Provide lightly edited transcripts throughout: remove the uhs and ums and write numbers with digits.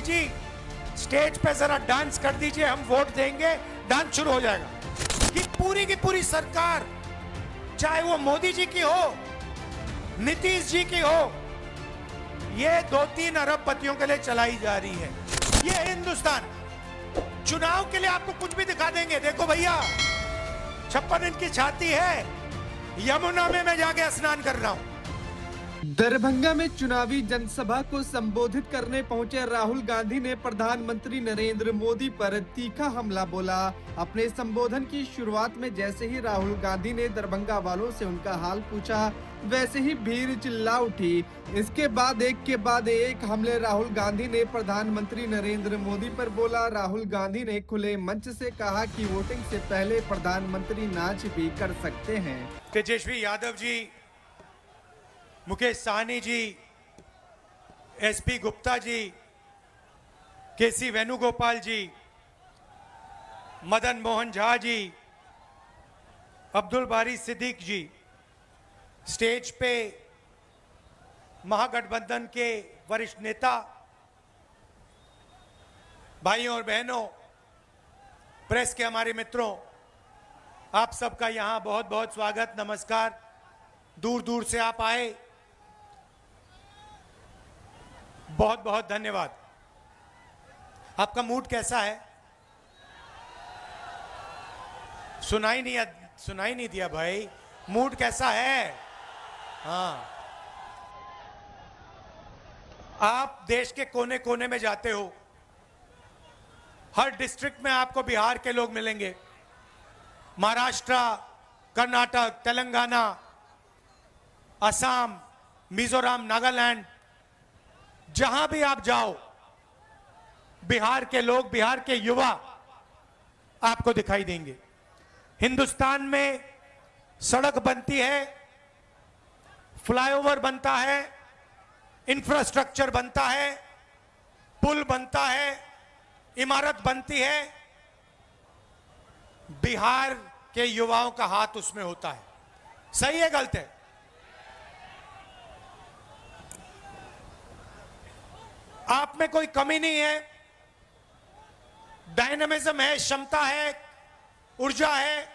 जी stage पे जरा dance कर दीजिए, हम वोट देंगे, डांस शुरू हो जाएगा। कि पूरी सरकार, चाहे वो मोदी जी की हो, नीतीश जी की हो, ये 2-3 अरबपतियों के लिए चलाई जा रही है। ये हिंदुस्तान चुनाव के लिए आपको कुछ भी दिखा देंगे। देखो भैया, 56 इंच की छाती है, यमुना में मैं जाके स्नान कर रहा हूं। दरभंगा में चुनावी जनसभा को संबोधित करने पहुंचे राहुल गांधी ने प्रधानमंत्री नरेंद्र मोदी पर तीखा हमला बोला। अपने संबोधन की शुरुआत में जैसे ही राहुल गांधी ने दरभंगा वालों से उनका हाल पूछा, वैसे ही भीड़ चिल्ला उठी। इसके बाद एक के बाद एक हमले राहुल गांधी ने प्रधानमंत्री नरेंद्र मोदी पर बोला। राहुल गांधी ने खुले मंच से कहा कि वोटिंग से पहले प्रधानमंत्री नाच भी कर सकते हैं। तेजस्वी यादव जी, मुकेश साहनी जी, एसपी गुप्ता जी, केसी वेणुगोपाल जी, मदन मोहन झा जी, अब्दुल बारी सिद्दीक जी, स्टेज पे महागठबंधन के वरिष्ठ नेता, भाइयों और बहनों, प्रेस के हमारे मित्रों, आप सबका यहां बहुत बहुत स्वागत, नमस्कार। दूर दूर से आप आए, बहुत बहुत धन्यवाद। आपका मूड कैसा है? सुनाई नहीं दिया भाई। मूड कैसा है? हाँ, आप देश के कोने कोने में जाते हो, हर डिस्ट्रिक्ट में आपको बिहार के लोग मिलेंगे, महाराष्ट्र, कर्नाटक, तेलंगाना, असम, मिजोरम, नागालैंड, जहां भी आप जाओ, बिहार के लोग, बिहार के युवा आपको दिखाई देंगे। हिंदुस्तान में सड़क बनती है, फ्लाईओवर बनता है, इंफ्रास्ट्रक्चर बनता है, पुल बनता है, इमारत बनती है, बिहार के युवाओं का हाथ उसमें होता है। सही है, गलत है? आप में कोई कमी नहीं है, डायनामिज्म है, क्षमता है, ऊर्जा है।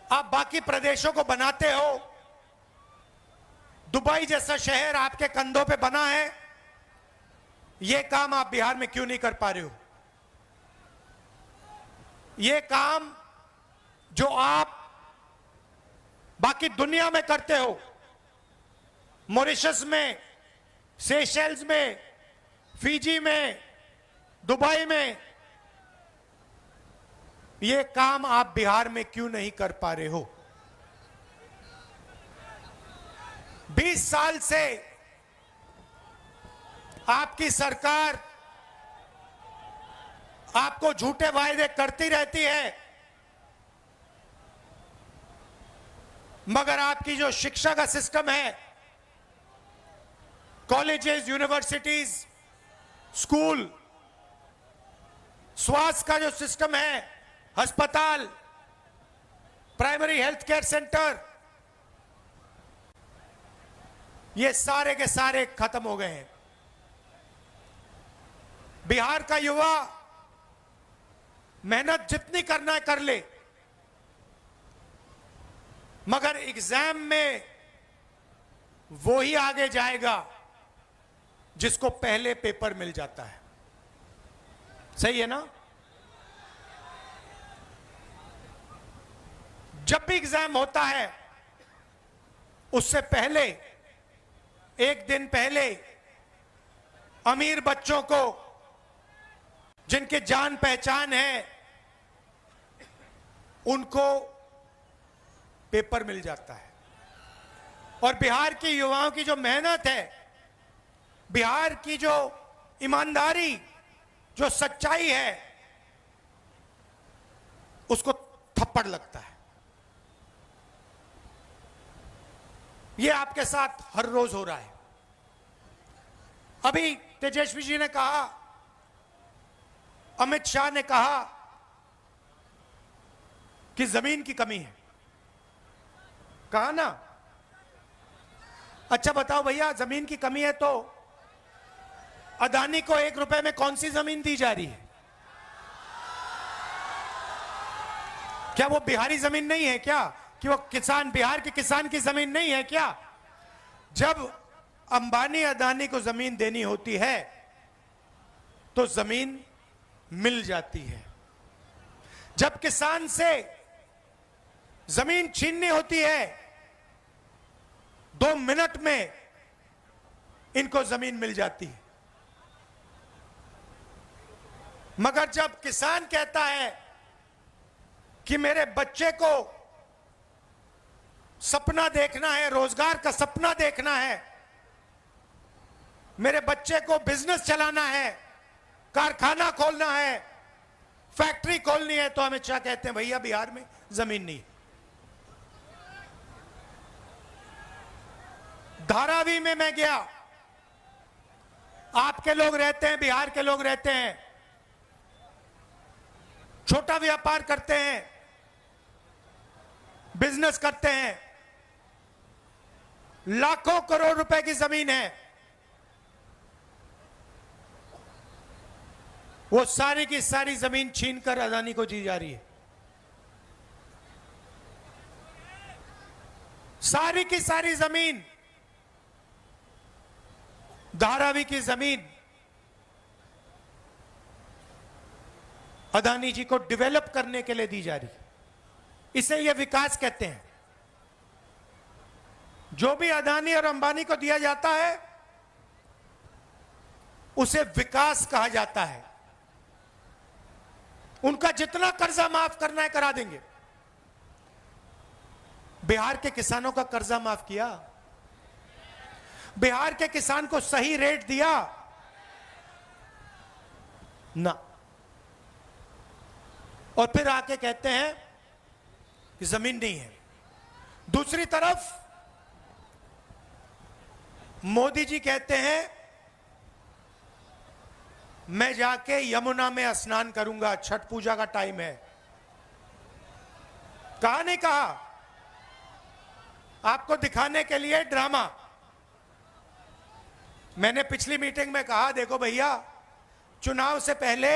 आप बाकी प्रदेशों को बनाते हो। दुबई जैसा शहर आपके कंधों पे बना है, यह काम आप बिहार में क्यों नहीं कर पा रहे हो? यह काम जो आप बाकी दुनिया में करते हो, मॉरिशस में, सेशेल्स में, फिजी में, दुबई में, यह काम आप बिहार में क्यों नहीं कर पा रहे हो? 20 साल से आपकी सरकार आपको झूठे वायदे करती रहती है, मगर आपकी जो शिक्षा का सिस्टम है, कॉलेजेस, यूनिवर्सिटीज, स्कूल, स्वास्थ्य का जो सिस्टम है, अस्पताल, प्राइमरी हेल्थ केयर सेंटर, ये सारे के सारे खत्म हो गए हैं। बिहार का युवा मेहनत जितनी करना है कर ले, मगर एग्जाम में वो ही आगे जाएगा जिसको पहले पेपर मिल जाता है। सही है ना? जब भी एग्जाम होता है, उससे पहले, एक दिन पहले, अमीर बच्चों को, जिनके जान पहचान है, उनको पेपर मिल जाता है। और बिहार के युवाओं की जो मेहनत है, बिहार की जो ईमानदारी, जो सच्चाई है, उसको थप्पड़ लगता है। यह आपके साथ हर रोज हो रहा है। अभी तेजस्वी जी ने कहा, अमित शाह ने कहा कि जमीन की कमी है। कहा ना? अच्छा बताओ भैया, जमीन की कमी है तो अदानी को 1 रुपए में कौन सी जमीन दी जा रही है? क्या वो बिहारी जमीन नहीं है क्या? कि वो किसान, बिहार के किसान की जमीन नहीं है क्या? जब अंबानी अदानी को जमीन देनी होती है तो जमीन मिल जाती है। जब किसान से जमीन छीननी होती है 2 मिनट में इनको जमीन मिल जाती है। मगर जब किसान कहता है कि मेरे बच्चे को सपना देखना है, रोजगार का सपना देखना है, मेरे बच्चे को बिजनेस चलाना है, कारखाना खोलना है, फैक्ट्री खोलनी है, तो अमित शाह कहते हैं भैया बिहार में जमीन नहीं। धारावी में मैं गया, आपके लोग रहते हैं, बिहार के लोग रहते हैं, छोटा व्यापार करते हैं, बिजनेस करते हैं, लाखों करोड़ रुपए की जमीन है, वो सारी की सारी जमीन छीनकर अदानी को दी जा रही है। सारी की सारी जमीन, धारावी की जमीन अदानी जी को डेवलप करने के लिए दी जा रही है। इसे यह विकास कहते हैं। जो भी अदानी और अंबानी को दिया जाता है उसे विकास कहा जाता है। उनका जितना कर्जा माफ करना है करा देंगे। बिहार के किसानों का कर्जा माफ किया, बिहार के किसान को सही रेट दिया ना, और फिर आके कहते हैं कि जमीन नहीं है। दूसरी तरफ मोदी जी कहते हैं मैं जाके यमुना में स्नान करूंगा, छठ पूजा का टाइम है। कहा नहीं कहा? आपको दिखाने के लिए ड्रामा। मैंने पिछली मीटिंग में कहा देखो भैया, चुनाव से पहले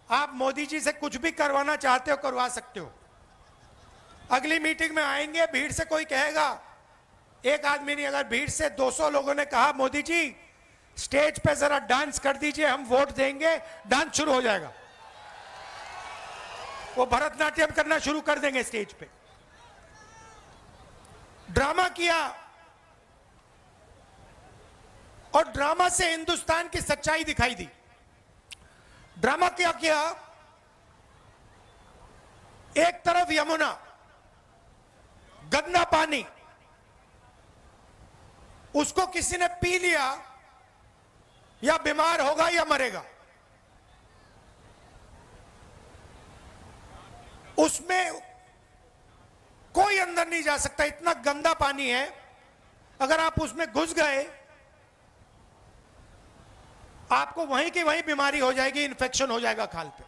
आप मोदी जी से कुछ भी करवाना चाहते हो करवा सकते हो। अगली मीटिंग में आएंगे, भीड़ से कोई कहेगा, एक आदमी नहीं, अगर भीड़ से 200 लोगों ने कहा मोदी जी स्टेज पे जरा डांस कर दीजिए, हम वोट देंगे, डांस शुरू हो जाएगा। वो भरतनाट्यम करना शुरू कर देंगे स्टेज पे। ड्रामा किया, और ड्रामा से हिंदुस्तान की सच्चाई दिखाई दी। ड्रामा क्या किया? एक तरफ यमुना, गंदा पानी, उसको किसी ने पी लिया या बीमार होगा या मरेगा। उसमें कोई अंदर नहीं जा सकता, इतना गंदा पानी है। अगर आप उसमें घुस गए आपको वहीं की वहीं बीमारी हो जाएगी, इन्फेक्शन हो जाएगा खाल पे।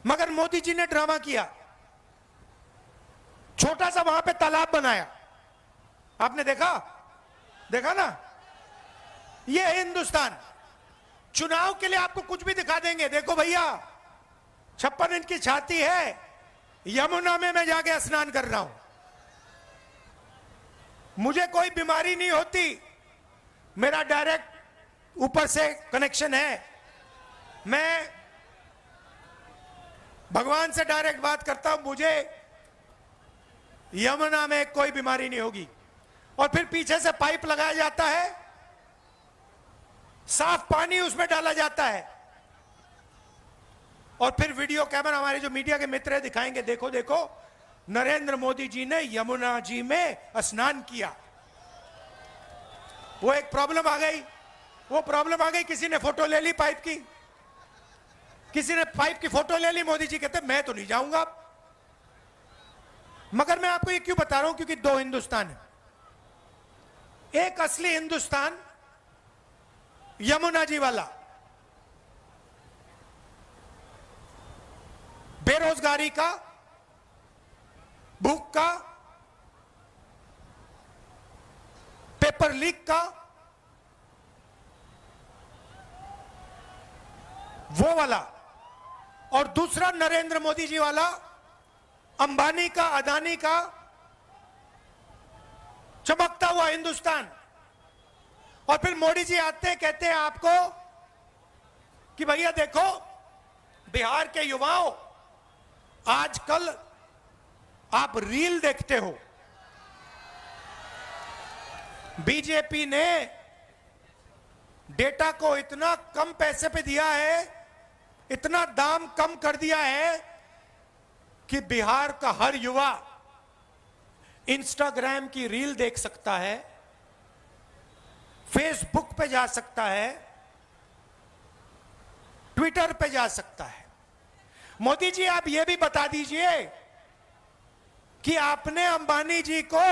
मगर मोदी जी ने ड्रामा किया, छोटा सा वहां पे तालाब बनाया। आपने देखा? देखा ना? ये हिंदुस्तान। चुनाव के लिए आपको कुछ भी दिखा देंगे। देखो भैया 56 इंच की छाती है, यमुना में मैं जाके स्नान कर रहा हूं, मुझे कोई बीमारी नहीं होती, मेरा डायरेक्ट ऊपर से कनेक्शन है, मैं भगवान से डायरेक्ट बात करता हूं, मुझे यमुना में कोई बीमारी नहीं होगी। और फिर पीछे से पाइप लगाया जाता है, साफ पानी उसमें डाला जाता है, और फिर वीडियो कैमरा, हमारे जो मीडिया के मित्र हैं दिखाएंगे, देखो देखो नरेंद्र मोदी जी ने यमुना जी में स्नान किया। वो एक प्रॉब्लम आ गई, वो प्रॉब्लम आ गई, किसी ने फोटो ले ली पाइप की, किसी ने पाइप की फोटो ले ली। मोदी जी कहते मैं तो नहीं जाऊंगा। मगर मैं आपको ये क्यों बता रहा हूं? क्योंकि दो हिंदुस्तान है। एक असली हिंदुस्तान यमुना जी वाला, बेरोजगारी का, भूख का, पेपर लीक का, वो वाला, और दूसरा नरेंद्र मोदी जी वाला, अंबानी का, अदानी का चमकता हुआ हिंदुस्तान। और फिर मोदी जी आते हैं, कहते हैं आपको कि भैया देखो बिहार के युवाओं, आजकल आप रील देखते हो, बीजेपी ने डेटा को इतना कम पैसे पे दिया है, इतना दाम कम कर दिया है कि बिहार का हर युवा इंस्टाग्राम की रील देख सकता है, फेसबुक पे जा सकता है, ट्विटर पे जा सकता है। मोदी जी आप ये भी बता दीजिए कि आपने अंबानी जी को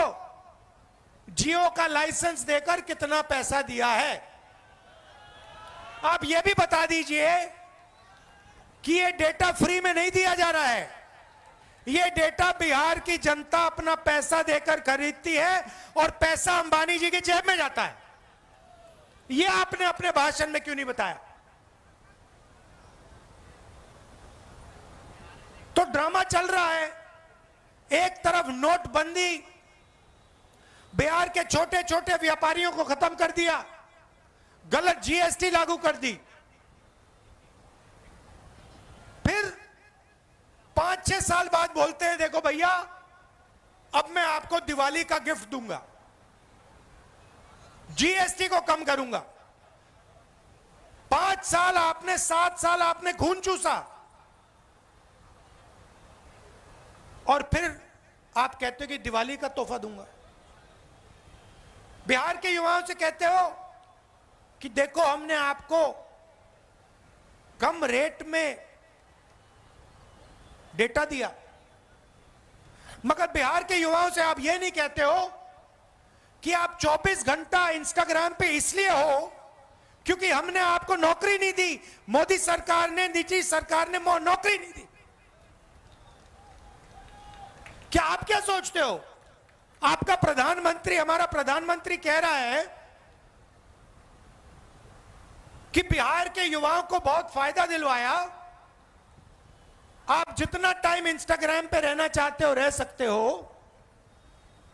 जियो का लाइसेंस देकर कितना पैसा दिया है। आप ये भी बता दीजिए कि ये डेटा फ्री में नहीं दिया जा रहा है, ये डेटा बिहार की जनता अपना पैसा देकर खरीदती है और पैसा अंबानी जी की जेब में जाता है। ये आपने अपने भाषण में क्यों नहीं बताया? तो ड्रामा चल रहा है, एक तरफ नोटबंदी बिहार के छोटे छोटे व्यापारियों को खत्म कर दिया, गलत जीएसटी लागू कर दी, फिर 5-6 साल बाद बोलते हैं देखो भैया अब मैं आपको दिवाली का गिफ्ट दूंगा, जीएसटी को कम करूंगा। 5 साल आपने, 7 साल आपने खून चूसा, और फिर आप कहते हो कि दिवाली का तोहफा दूंगा। बिहार के युवाओं से कहते हो कि देखो हमने आपको कम रेट में डेटा दिया, मगर बिहार के युवाओं से आप यह नहीं कहते हो कि आप 24 घंटा इंस्टाग्राम पे इसलिए हो क्योंकि हमने आपको नौकरी नहीं दी, मोदी सरकार ने, निजी सरकार ने नौकरी नहीं दी। क्या आप क्या सोचते हो? आपका प्रधानमंत्री, हमारा प्रधानमंत्री कह रहा है कि बिहार के युवाओं को बहुत फायदा दिलवाया, आप जितना टाइम इंस्टाग्राम पे रहना चाहते हो रह सकते हो।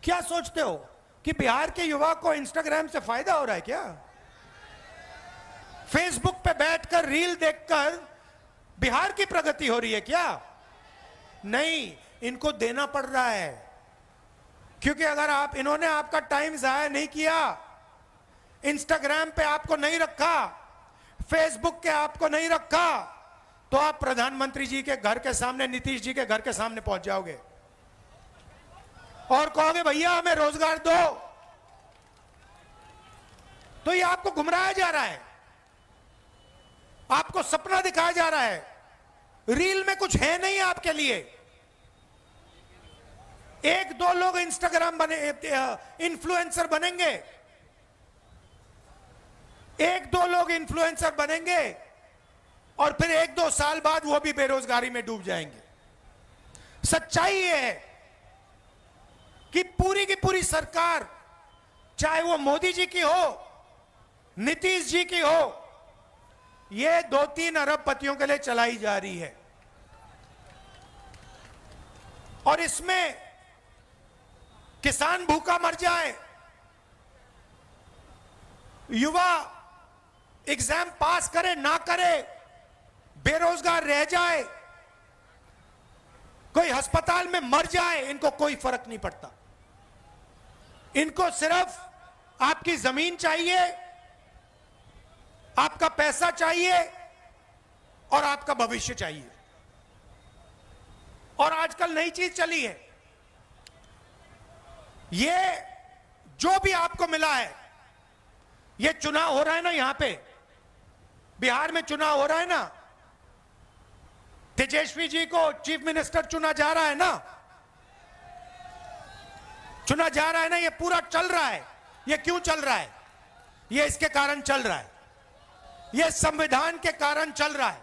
क्या सोचते हो कि बिहार के युवा को इंस्टाग्राम से फायदा हो रहा है क्या? फेसबुक पे बैठकर रील देखकर बिहार की प्रगति हो रही है क्या? नहीं, इनको देना पड़ रहा है, क्योंकि अगर आप, इन्होंने आपका टाइम जाया नहीं किया, इंस्टाग्राम पे आपको नहीं रखा, फेसबुक के आपको नहीं रखा, तो आप प्रधानमंत्री जी के घर के सामने, नीतीश जी के घर के सामने पहुंच जाओगे और कहोगे भैया हमें रोजगार दो। तो ये आपको गुमराया जा रहा है, आपको सपना दिखाया जा रहा है, रील में कुछ है नहीं आपके लिए। 1-2 लोग इंस्टाग्राम बने, इन्फ्लुएंसर बनेंगे, 1-2 लोग इन्फ्लुएंसर बनेंगे और फिर 1-2 साल बाद वो भी बेरोजगारी में डूब जाएंगे। सच्चाई ये है कि पूरी की पूरी सरकार, चाहे वो मोदी जी की हो, नीतीश जी की हो, ये 2-3 अरबपतियों के लिए चलाई जा रही है। और इसमें किसान भूखा मर जाए, युवा एग्जाम पास करे ना करे, बेरोजगार रह जाए, कोई अस्पताल में मर जाए, इनको कोई फर्क नहीं पड़ता। इनको सिर्फ आपकी जमीन चाहिए, आपका पैसा चाहिए और आपका भविष्य चाहिए। और आजकल नई चीज चली है, ये जो भी आपको मिला है, ये चुनाव हो रहा है ना, यहां पे बिहार में चुनाव हो रहा है ना, तेजस्वी जी को चीफ मिनिस्टर चुना जा रहा है ना, चुना जा रहा है ना, ये पूरा चल रहा है। ये क्यों चल रहा है? ये इसके कारण चल रहा है, ये संविधान के कारण चल रहा है।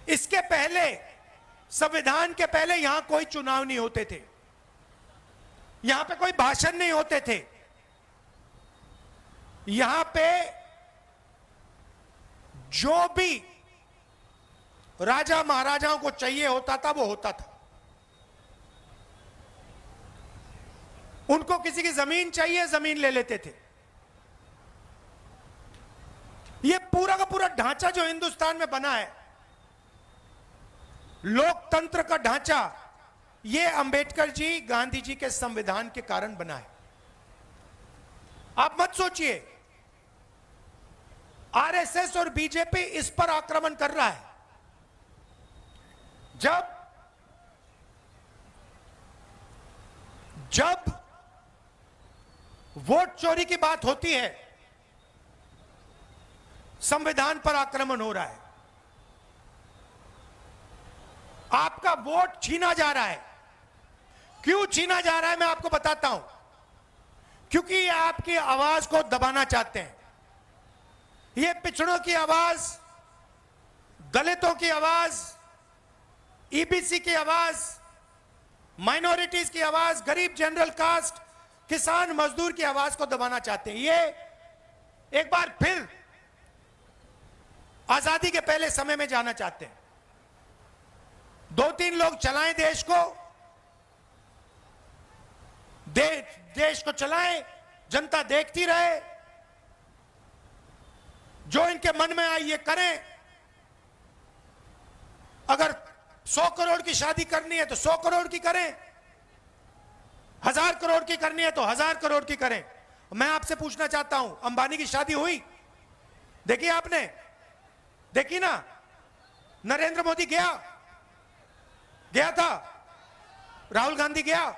इसके पहले, संविधान के पहले यहां कोई चुनाव नहीं होते थे, यहां पे कोई भाषण नहीं होते थे, यहां पे जो भी राजा महाराजाओं को चाहिए होता था वो होता था। उनको किसी की जमीन चाहिए, जमीन ले लेते थे। ये पूरा का पूरा ढांचा जो हिंदुस्तान में बना है, लोकतंत्र का ढांचा, ये अंबेडकर जी, गांधी जी के संविधान के कारण बना है। आप मत सोचिए आरएसएस और बीजेपी इस पर आक्रमण कर रहा है। जब वोट चोरी की बात होती है, संविधान पर आक्रमण हो रहा है। आपका वोट छीना जा रहा है। क्यों छीना जा रहा है, मैं आपको बताता हूं। क्योंकि ये आपकी आवाज को दबाना चाहते हैं। ये पिछड़ों की आवाज, दलितों की आवाज, ईबीसी की आवाज, माइनॉरिटीज की आवाज, गरीब जनरल कास्ट, किसान मजदूर की आवाज को दबाना चाहते हैं। ये एक बार फिर आजादी के पहले समय में जाना चाहते हैं। 2-3 लोग चलाएं देश को, देश को चलाएं, जनता देखती रहे, जो इनके मन में आए ये करें। अगर 100 करोड़ की शादी करनी है तो 100 करोड़ की करें, 1000 करोड़ की करनी है तो 1000 करोड़ की करें। मैं आपसे पूछना चाहता हूं, अंबानी की शादी हुई? देखी आपने? देखी ना? नरेंद्र मोदी गया था? राहुल गांधी गया?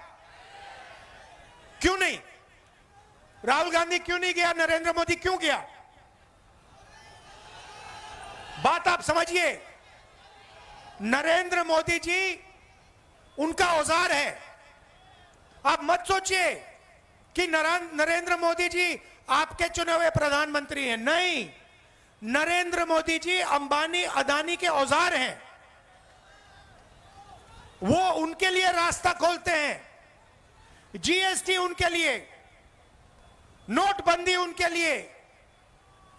क्यों नहीं? राहुल गांधी क्यों नहीं गया? नरेंद्र मोदी क्यों गया? बात आप समझिए। नरेंद्र मोदी जी उनका औजार है। आप मत सोचिए कि नरेंद्र मोदी जी आपके चुने हुए प्रधानमंत्री हैं। नहीं, नरेंद्र मोदी जी अंबानी अदानी के औजार हैं। वो उनके लिए रास्ता खोलते हैं। जीएसटी उनके लिए, नोटबंदी उनके लिए,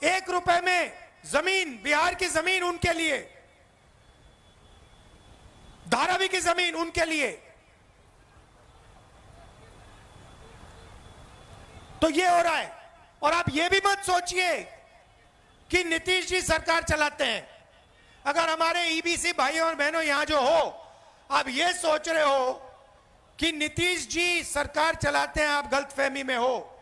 1 रुपए में जमीन, बिहार की जमीन उनके लिए, धारावी की जमीन उनके लिए। तो ये हो रहा है। और आप ये भी मत सोचिए कि नीतीश जी सरकार चलाते हैं। अगर हमारे ईबीसी भाइयों और बहनों यहां जो हो, आप ये सोच रहे हो कि नीतीश जी सरकार चलाते हैं, आप गलतफहमी में हो।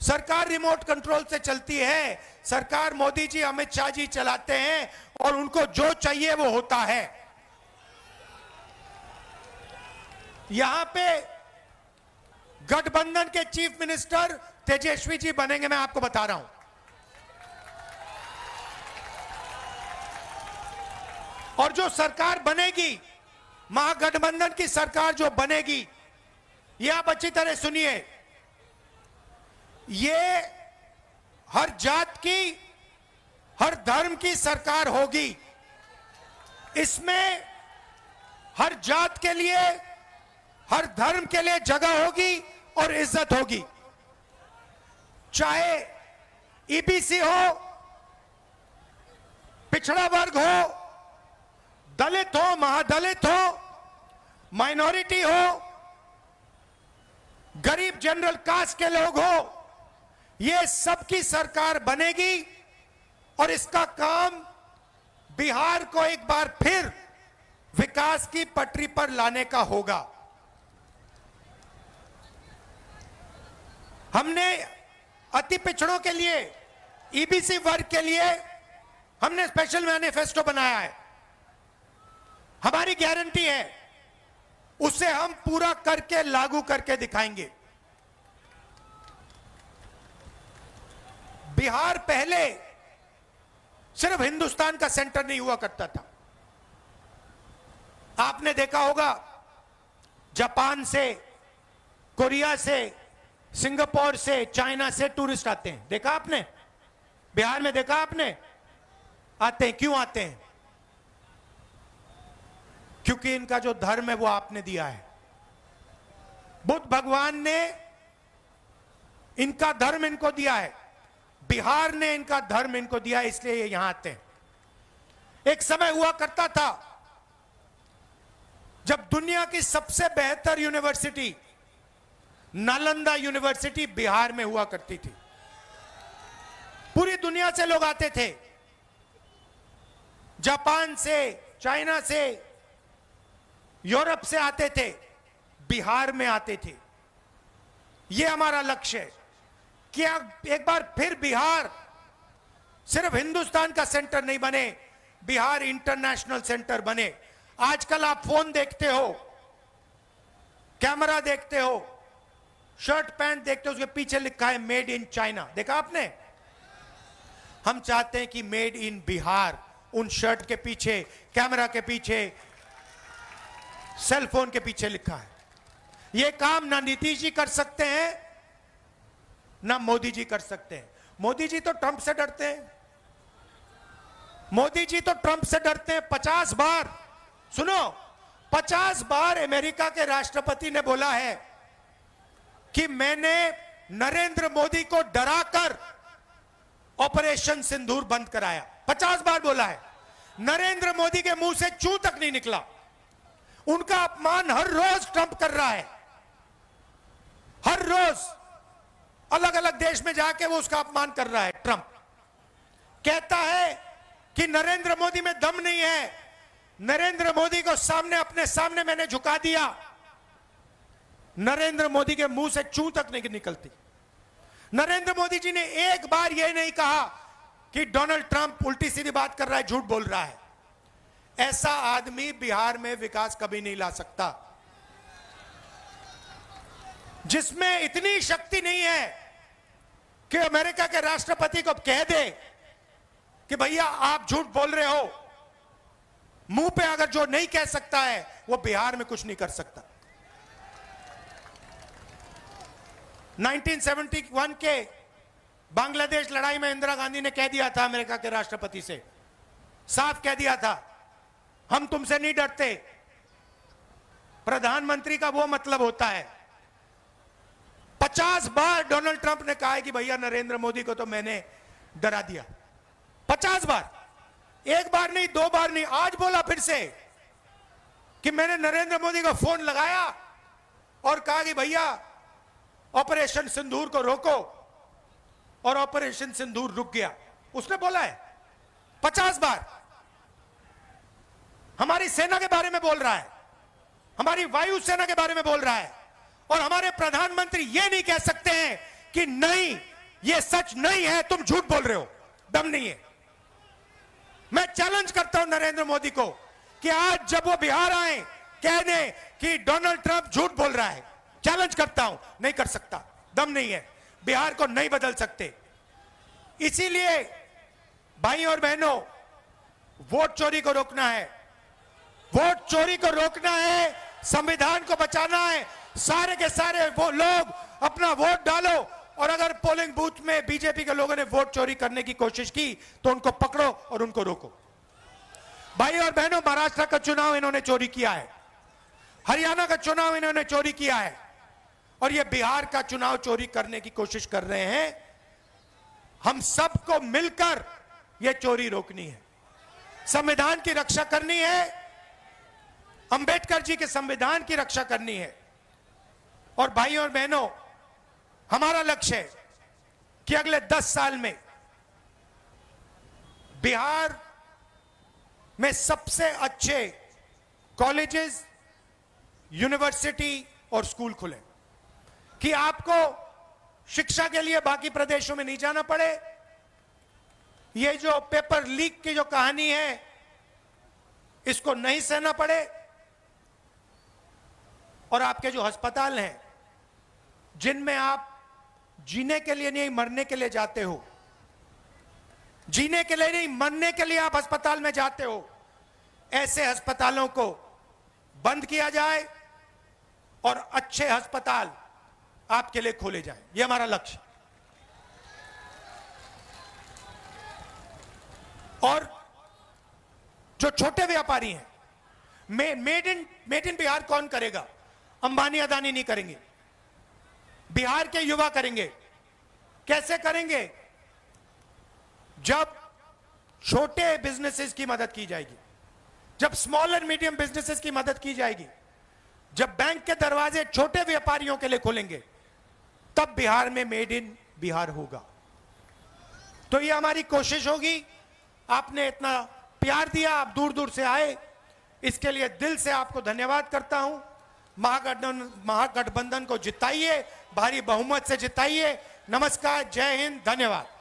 सरकार रिमोट कंट्रोल से चलती है। सरकार मोदी जी, अमित शाह जी चलाते हैं और उनको जो चाहिए वो होता है। यहां पे गठबंधन के चीफ मिनिस्टर तेजस्वी जी बनेंगे, मैं आपको बता रहा हूं। और जो सरकार बनेगी, महागठबंधन की सरकार जो बनेगी, ये आप अच्छी तरह सुनिए, ये हर जात की, हर धर्म की सरकार होगी। इसमें हर जात के लिए, हर धर्म के लिए जगह होगी और इज्जत होगी। चाहे ईबीसी हो, पिछड़ा वर्ग हो, दलित हो, महादलित हो, माइनॉरिटी हो, गरीब जनरल कास्ट के लोग हो, ये सबकी सरकार बनेगी। और इसका काम बिहार को एक बार फिर विकास की पटरी पर लाने का होगा। हमने अति पिछड़ों के लिए, ईबीसी वर्ग के लिए हमने स्पेशल मैनिफेस्टो बनाया है। हमारी गारंटी है, उसे हम पूरा करके लागू करके दिखाएंगे। बिहार पहले सिर्फ हिंदुस्तान का सेंटर नहीं हुआ करता था। आपने देखा होगा, जापान से, कोरिया से, सिंगापुर से, चाइना से टूरिस्ट आते हैं। देखा आपने? बिहार में देखा आपने? आते हैं। क्यों आते हैं? क्योंकि इनका जो धर्म है वो आपने दिया है। बुद्ध भगवान ने इनका धर्म इनको दिया है। बिहार ने इनका धर्म इनको दिया, इसलिए ये यहां आते हैं। एक समय हुआ करता था जब दुनिया की सबसे बेहतर यूनिवर्सिटी नालंदा यूनिवर्सिटी बिहार में हुआ करती थी। पूरी दुनिया से लोग आते थे, जापान से, चाइना से, यूरोप से आते थे, बिहार में आते थे। यह हमारा लक्ष्य है कि एक बार फिर बिहार सिर्फ हिंदुस्तान का सेंटर नहीं बने, बिहार इंटरनेशनल सेंटर बने। आजकल आप फोन देखते हो, कैमरा देखते हो, शर्ट पैंट देखते हो, उसके पीछे लिखा है मेड इन चाइना, देखा आपने? हम चाहते हैं कि मेड इन बिहार उन शर्ट के पीछे, कैमरा के पीछे, सेल फोन के पीछे लिखा है। यह काम ना नीतीश जी कर सकते हैं, ना मोदी जी कर सकते हैं। मोदी जी तो ट्रंप से डरते हैं, मोदी जी तो ट्रंप से डरते हैं। 50 बार, सुनो, 50 बार अमेरिका के राष्ट्रपति ने बोला है कि मैंने नरेंद्र मोदी को डराकर ऑपरेशन सिंदूर बंद कराया। 50 बार बोला है। नरेंद्र मोदी के मुंह से चू तक नहीं निकला। उनका अपमान हर रोज ट्रंप कर रहा है, हर रोज अलग अलग देश में जाके वो उसका अपमान कर रहा है। ट्रंप कहता है कि नरेंद्र मोदी में दम नहीं है, नरेंद्र मोदी को सामने, अपने सामने मैंने झुका दिया। नरेंद्र मोदी के मुंह से चू तक नहीं निकलती। नरेंद्र मोदी जी ने एक बार यह नहीं कहा कि डोनाल्ड ट्रंप उल्टी सीधी बात कर रहा है, झूठ बोल रहा है। ऐसा आदमी बिहार में विकास कभी नहीं ला सकता। जिसमें इतनी शक्ति नहीं है कि अमेरिका के राष्ट्रपति को कह दे कि भैया आप झूठ बोल रहे हो, मुंह पे अगर जो नहीं कह सकता है वो बिहार में कुछ नहीं कर सकता। 1971 के बांग्लादेश लड़ाई में इंदिरा गांधी ने कह दिया था अमेरिका के राष्ट्रपति से, साफ कह दिया था, हम तुमसे नहीं डरते। प्रधानमंत्री का वो मतलब होता है। 50 बार डोनाल्ड ट्रंप ने कहा है कि भैया नरेंद्र मोदी को तो मैंने डरा दिया। 50 बार, एक बार नहीं, 2 बार नहीं, आज बोला फिर से कि मैंने नरेंद्र मोदी को फोन लगाया और कहा कि भैया ऑपरेशन सिंदूर को रोको, और ऑपरेशन सिंदूर रुक गया। उसने बोला है 50 बार। हमारी सेना के बारे में बोल रहा है, हमारी वायु सेना के बारे में बोल रहा है, और हमारे प्रधानमंत्री ये नहीं कह सकते हैं कि नहीं ये सच नहीं है, तुम झूठ बोल रहे हो, दम नहीं है। मैं चैलेंज करता हूं नरेंद्र मोदी को कि आज जब वो बिहार आए कह दें कि डोनाल्ड ट्रंप झूठ बोल रहा है। चैलेंज करता हूं, नहीं कर सकता, दम नहीं है, बिहार को नहीं बदल सकते। इसीलिए भाई और बहनों, वोट चोरी को रोकना है, वोट चोरी को रोकना है, संविधान को बचाना है। सारे के सारे वो लोग अपना वोट डालो, और अगर पोलिंग बूथ में बीजेपी के लोगों ने वोट चोरी करने की कोशिश की तो उनको पकड़ो और उनको रोको। भाई और बहनों, महाराष्ट्र का चुनाव इन्होंने चोरी किया है, हरियाणा का चुनाव इन्होंने चोरी किया है, और ये बिहार का चुनाव चोरी करने की कोशिश कर रहे हैं। हम सबको मिलकर ये चोरी रोकनी है, संविधान की रक्षा करनी है, अंबेडकर जी के संविधान की रक्षा करनी है। और भाइयों और बहनों, हमारा लक्ष्य है कि अगले 10 साल में बिहार में सबसे अच्छे कॉलेजेस, यूनिवर्सिटी और स्कूल खुले, कि आपको शिक्षा के लिए बाकी प्रदेशों में नहीं जाना पड़े। ये जो पेपर लीक की जो कहानी है इसको नहीं सहना पड़े, और आपके जो अस्पताल हैं जिनमें आप जीने के लिए नहीं मरने के लिए जाते हो, जीने के लिए नहीं मरने के लिए आप अस्पताल में जाते हो, ऐसे अस्पतालों को बंद किया जाए और अच्छे अस्पताल आपके लिए खोले जाए। यह हमारा लक्ष्य। और जो छोटे व्यापारी हैं, मेड इन बिहार कौन करेगा? अंबानी अदानी नहीं करेंगे, बिहार के युवा करेंगे। कैसे करेंगे? जब छोटे बिजनेसेस की मदद की जाएगी, जब स्मॉल एंड मीडियम बिजनेसेस की मदद की जाएगी, जब बैंक के दरवाजे छोटे व्यापारियों के लिए खुलेंगे, तब बिहार में मेड इन बिहार होगा। तो ये हमारी कोशिश होगी। आपने इतना प्यार दिया, आप दूर दूर से आए, इसके लिए दिल से आपको धन्यवाद करता हूं। महागठबंधन को जिताइए, भारी बहुमत से जिताइए। नमस्कार, जय हिंद, धन्यवाद।